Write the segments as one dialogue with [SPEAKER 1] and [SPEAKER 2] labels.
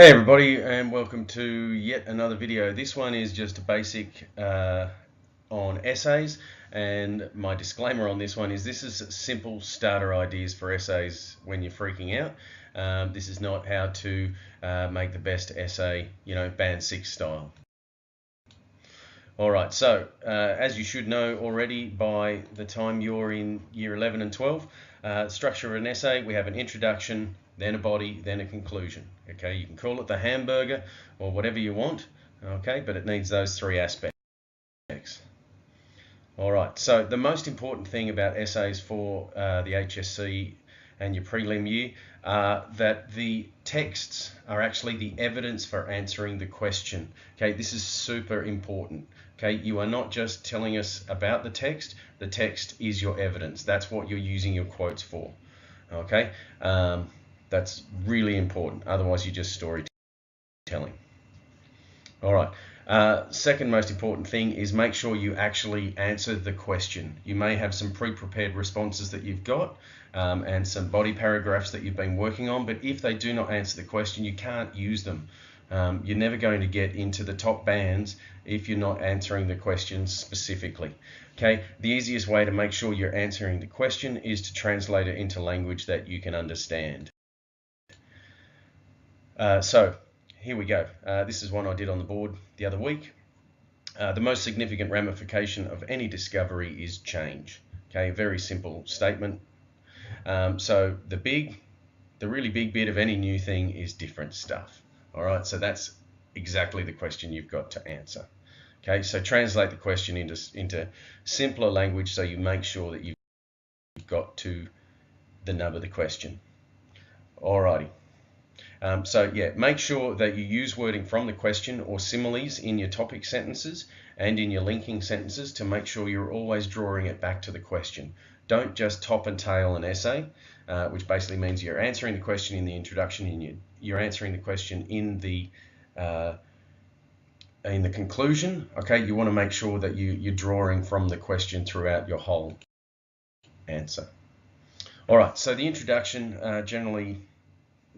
[SPEAKER 1] Hey everybody, and welcome to yet another video. This one is just a basic on essays, and my disclaimer on this one is this is simple starter ideas for essays when you're freaking out. This is not how to make the best essay, band 6 style. Alright, so as you should know already by the time you're in year 11 and 12, structure of an essay, we have an introduction, then a body, then a conclusion. Okay, you can call it the hamburger or whatever you want, okay, but it needs those three aspects. Alright, so the most important thing about essays for the HSC and your prelim year are that the texts are actually the evidence for answering the question. Okay, this is super important. Okay, you are not just telling us about the text is your evidence. That's what you're using your quotes for. Okay, that's really important. Otherwise, you're just storytelling. All right. Second most important thing is make sure you actually answer the question. You may have some pre-prepared responses that you've got and some body paragraphs that you've been working on, but if they do not answer the question, you can't use them. You're never going to get into the top bands if you're not answering the question specifically. Okay, the easiest way to make sure you're answering the question is to translate it into language that you can understand. So here we go. This is one I did on the board the other week. The most significant ramification of any discovery is change. Okay, very simple statement. So the really big bit of any new thing is different stuff. All right, so that's exactly the question you've got to answer. Okay, so translate the question into simpler language so you make sure that you've got to the nub of the question. Alrighty. So yeah, make sure that you use wording from the question or similes in your topic sentences and in your linking sentences to make sure you're always drawing it back to the question. Don't just top and tail an essay, which basically means you're answering the question in the introduction and you're answering the question in the conclusion. Okay, you want to make sure that you're drawing from the question throughout your whole answer. All right, so the introduction, generally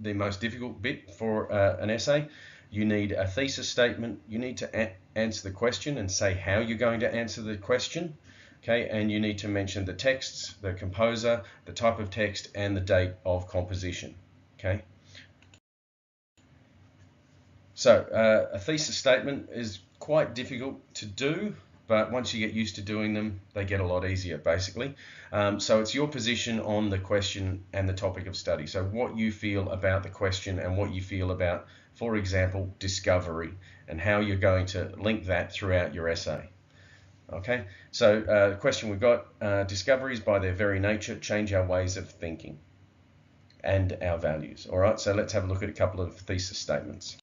[SPEAKER 1] the most difficult bit for an essay. You need a thesis statement. You need to answer the question and say how you're going to answer the question. Okay, and you need to mention the texts, the composer, the type of text, and the date of composition. Okay. So a thesis statement is quite difficult to do, but once you get used to doing them, they get a lot easier, basically. So it's your position on the question and the topic of study. So what you feel about the question and what you feel about, for example, discovery, and how you're going to link that throughout your essay. Okay, so the question we've got, discoveries by their very nature change our ways of thinking and our values. All right, so let's have a look at a couple of thesis statements.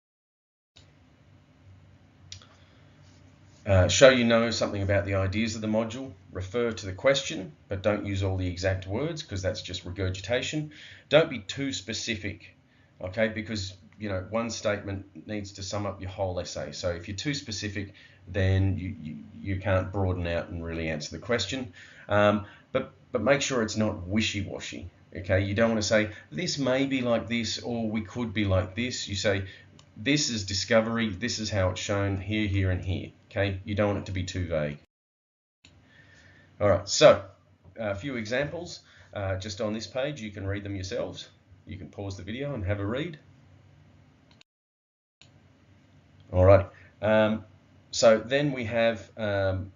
[SPEAKER 1] Show you know something about the ideas of the module. Refer to the question, but don't use all the exact words because that's just regurgitation. Don't be too specific, okay? Because one statement needs to sum up your whole essay. So if you're too specific, then you can't broaden out and really answer the question. But make sure it's not wishy-washy. Okay, you don't want to say this may be like this or we could be like this. You say this is discovery. This is how it's shown here, here, and here. Okay, you don't want it to be too vague. All right, so a few examples just on this page. You can read them yourselves. You can pause the video and have a read. All right, so then we have an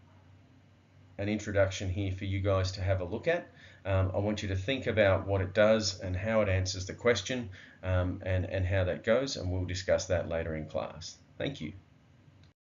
[SPEAKER 1] introduction here for you guys to have a look at. I want you to think about what it does and how it answers the question and how that goes, and we'll discuss that later in class. Thank you.